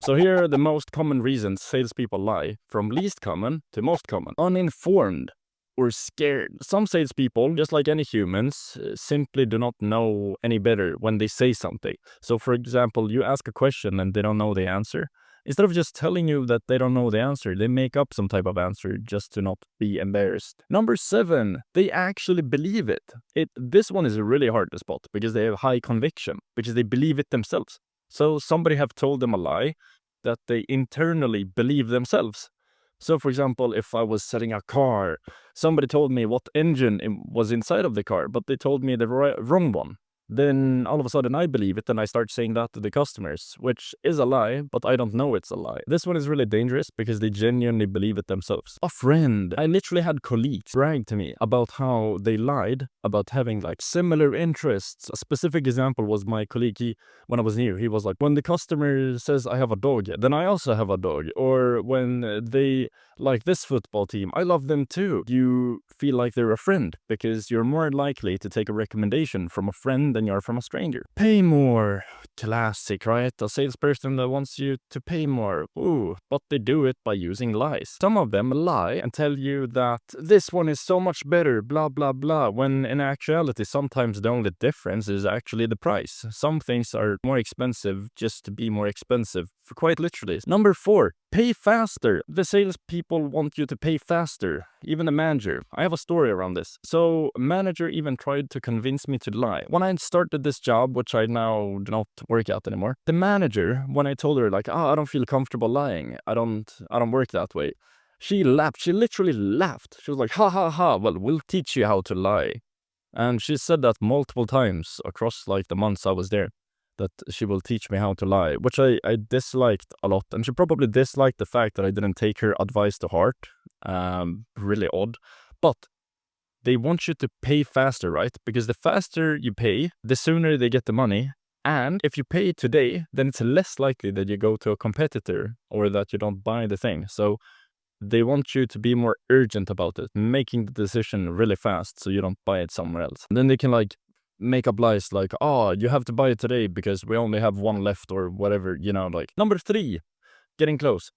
So here are the most common reasons salespeople lie, from least common to most common. Uninformed or scared. Some salespeople, just like any humans, simply do not know any better when they say something. So for example, you ask a question and they don't know the answer. Instead of just telling you that they don't know the answer, they make up some type of answer just to not be embarrassed. Number 7, they actually believe it. This one is really hard to spot because they have high conviction, because they believe it themselves. So somebody have told them a lie that they internally believe themselves. So for example, if I was selling a car, somebody told me what engine was inside of the car, but they told me the wrong one. Then all of a sudden I believe it and I start saying that to the customers, which is a lie, but I don't know it's a lie. This one is really dangerous because they genuinely believe it themselves. A friend, I literally had colleagues brag to me about how they lied about having like similar interests. A specific example was my colleague, when I was new, he was like, when the customer says I have a dog, then I also have a dog. Or when they like this football team, I love them too. You feel like they're a friend because you're more likely to take a recommendation from a friend than you are from a stranger. Pay more. Classic, right? A salesperson that wants you to pay more. Ooh, but they do it by using lies. Some of them lie and tell you that this one is so much better, blah, blah, blah, when in actuality, sometimes the only difference is actually the price. Some things are more expensive just to be more expensive, quite literally. Number 4, pay faster. The salespeople want you to pay faster. Even the manager. I have a story around this. So, manager even tried to convince me to lie. When I started this job, which I now do not work at anymore, the manager, when I told her like, I don't feel comfortable lying. I don't work that way. She laughed. She literally laughed. She was like, ha ha ha, well, we'll teach you how to lie. And she said that multiple times across like the months I was there, that she will teach me how to lie, which I disliked a lot. And she probably disliked the fact that I didn't take her advice to heart. Really odd. But they want you to pay faster, right? Because the faster you pay, the sooner they get the money. And if you pay today, then it's less likely that you go to a competitor or that you don't buy the thing. So they want you to be more urgent about it, making the decision really fast so you don't buy it somewhere else. And then they can like make up lies like, you have to buy it today because we only have one left or whatever, like. Number 3, getting close.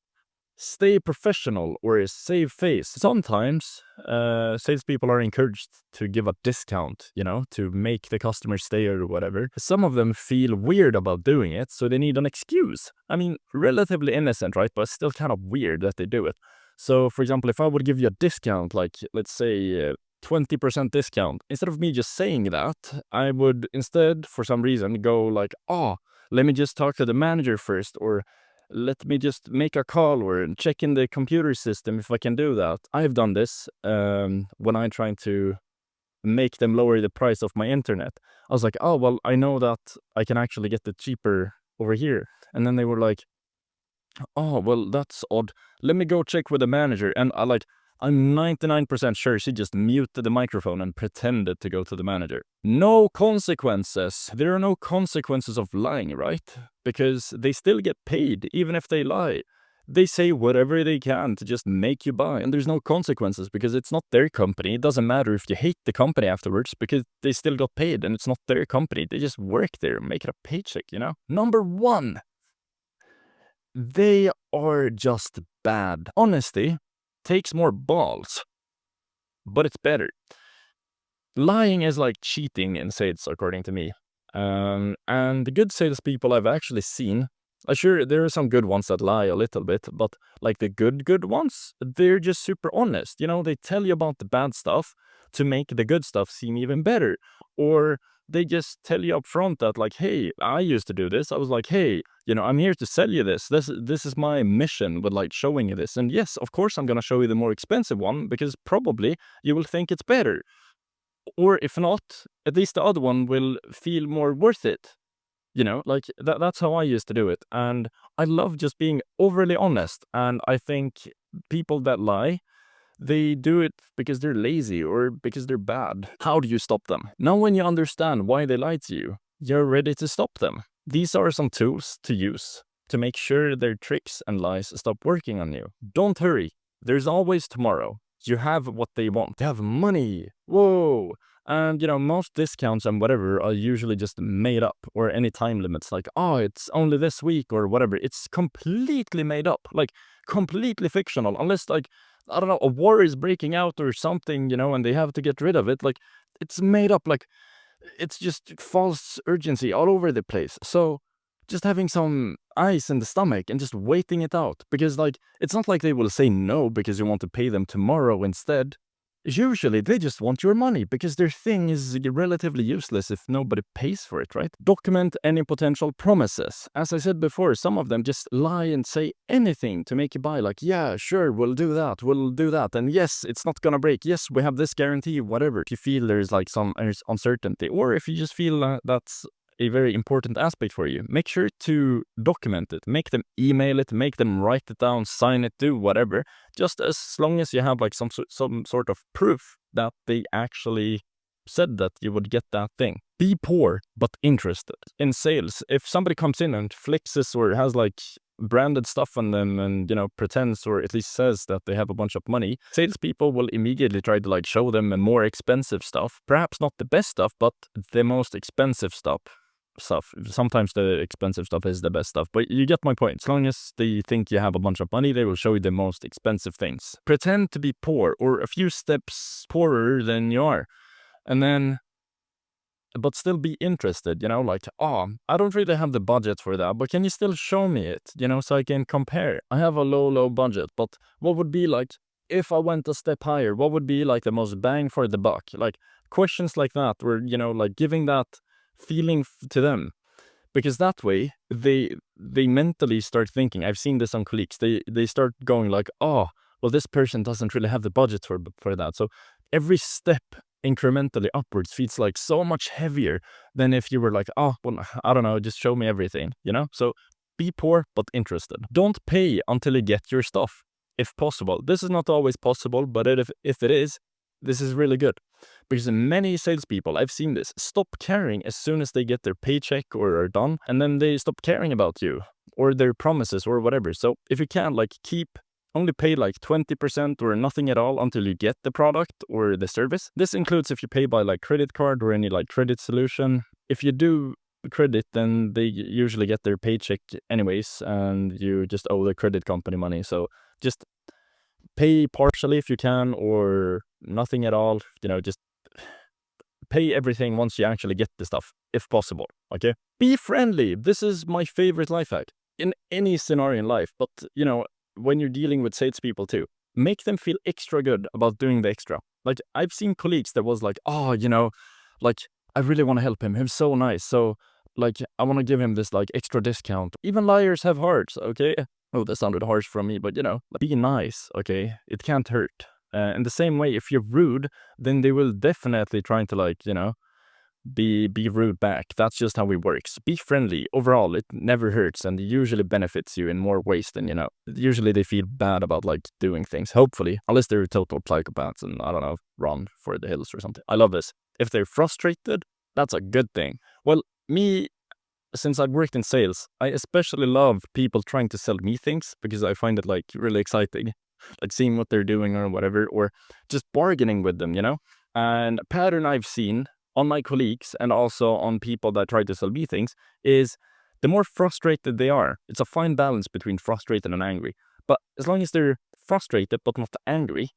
Stay professional or save face. Sometimes salespeople are encouraged to give a discount, to make the customer stay or whatever. Some of them feel weird about doing it, so they need an excuse. I mean, relatively innocent, right? But still kind of weird that they do it. So, for example, if I would give you a discount, like, let's say 20% discount, instead of me just saying that, I would instead, for some reason, go like, let me just talk to the manager first, or let me just make a call or check in the computer system if I can do that. I've done this when I'm trying to make them lower the price of my internet. I was like, well, I know that I can actually get it cheaper over here. And then they were like, well, that's odd. Let me go check with the manager. And I'm 99% sure she just muted the microphone and pretended to go to the manager. No consequences. There are no consequences of lying, right? Because they still get paid, even if they lie. They say whatever they can to just make you buy, and there's no consequences because it's not their company. It doesn't matter if you hate the company afterwards because they still got paid and it's not their company. They just work there, make it a paycheck, Number 1. They are just bad. Honesty takes more balls, but it's better. Lying is like cheating in sales, according to me. And the good salespeople I've actually seen, sure, there are some good ones that lie a little bit, but like the good ones, they're just super honest. They tell you about the bad stuff to make the good stuff seem even better. Or they just tell you up front that like, hey, I used to do this. I was like, hey, I'm here to sell you this. This is my mission with like showing you this. And yes, of course, I'm going to show you the more expensive one because probably you will think it's better. Or if not, at least the other one will feel more worth it. That's how I used to do it. And I love just being overly honest. And I think people that lie, they do it because they're lazy or because they're bad. How do you stop them? Now, when you understand why they lie to you, you're ready to stop them. These are some tools to use to make sure their tricks and lies stop working on you. Don't hurry. There's always tomorrow. You have what they want. They have money. Whoa. And, most discounts and whatever are usually just made up, or any time limits, like, oh, it's only this week or whatever. It's completely made up, like completely fictional, unless, like, I don't know, a war is breaking out or something, and they have to get rid of it. Like, it's made up, like, it's just false urgency all over the place. So just having some ice in the stomach and just waiting it out, because, like, it's not like they will say no because you want to pay them tomorrow instead. Usually they just want your money because their thing is relatively useless if nobody pays for it, right? Document any potential promises. As I said before, some of them just lie and say anything to make you buy, like, yeah, sure, we'll do that, and yes, it's not gonna break, yes, we have this guarantee, whatever. If you feel there's like some uncertainty, or if you just feel that's a very important aspect for you, make sure to document it. Make them email it, make them write it down, sign it, do whatever. Just as long as you have like some sort of proof that they actually said that you would get that thing. Be poor but interested. In sales, if somebody comes in and flexes or has like branded stuff on them and, pretends or at least says that they have a bunch of money, salespeople will immediately try to like show them a more expensive stuff. Perhaps not the best stuff, but the most expensive stuff. Sometimes the expensive stuff is the best stuff, but you get my point. As long as they think you have a bunch of money, they will show you the most expensive things. Pretend to be poor, or a few steps poorer than you are, and then, but still be interested, like, oh, I don't really have the budget for that, but can you still show me it, so I can compare? I have a low budget, but what would be like if I went a step higher? What would be like the most bang for the buck? Like, questions like that, where, like, giving that feeling to them, because that way they mentally start thinking. I've seen this on colleagues. They start going like, oh, well, this person doesn't really have the budget for that. So every step incrementally upwards feels like so much heavier than if you were like, oh, well, I don't know, just show me everything, So be poor but interested. Don't pay until you get your stuff, if possible. This is not always possible, but if it is, this is really good. Because many salespeople, I've seen this, stop caring as soon as they get their paycheck or are done, and then they stop caring about you or their promises or whatever. So if you can, like, only pay like 20% or nothing at all until you get the product or the service. This includes if you pay by like credit card or any like credit solution. If you do credit, then they usually get their paycheck anyways, and you just owe the credit company money. So just pay partially if you can, or nothing at all, just pay everything once you actually get the stuff, if possible, okay? Be friendly. This is my favorite life hack in any scenario in life, but, when you're dealing with salespeople too, make them feel extra good about doing the extra. Like, I've seen colleagues that was like, oh, like, I really want to help him. He's so nice. So, like, I want to give him this, like, extra discount. Even liars have hearts, okay? Oh, that sounded harsh from me, but, be nice, okay? It can't hurt. In the same way, if you're rude, then they will definitely try to, like, be rude back. That's just how it works. Be friendly. Overall, it never hurts, and it usually benefits you in more ways than, usually they feel bad about, like, doing things, hopefully, unless they're total psychopaths and, I don't know, run for the hills or something. I love this. If they're frustrated, that's a good thing. Well, me, since I've worked in sales, I especially love people trying to sell me things, because I find it, like, really exciting, like seeing what they're doing or whatever, or just bargaining with them, And a pattern I've seen on my colleagues and also on people that try to sell me things is the more frustrated they are. It's a fine balance between frustrated and angry. But as long as they're frustrated but not angry,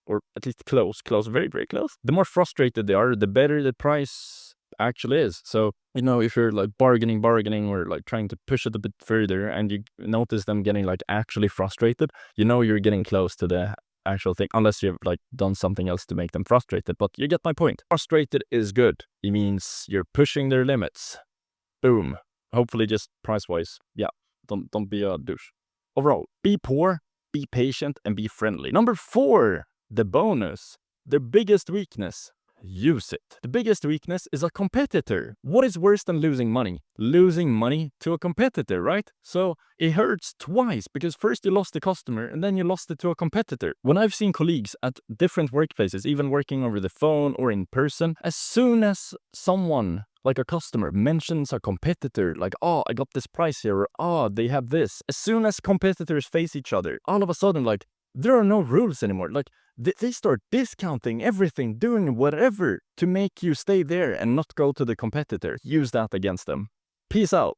or at least close, very, very close, the more frustrated they are, the better the price actually is. So, if you're like bargaining or like trying to push it a bit further, and you notice them getting like actually frustrated, you're getting close to the actual thing, unless you've like done something else to make them frustrated. But you get my point. Frustrated is good. It means you're pushing their limits. Boom. Hopefully just price-wise. Yeah, don't be a douche. Overall, be poor, be patient, and be friendly. Number 4, the bonus. Their biggest weakness. Use it. The biggest weakness is a competitor. What is worse than losing money? Losing money to a competitor, right? So it hurts twice, because first you lost the customer and then you lost it to a competitor. When I've seen colleagues at different workplaces, even working over the phone or in person, as soon as someone, like a customer, mentions a competitor, like, oh, I got this price here, or oh, they have this. As soon as competitors face each other, all of a sudden, like, there are no rules anymore. Like, They start discounting everything, doing whatever to make you stay there and not go to the competitor. Use that against them. Peace out.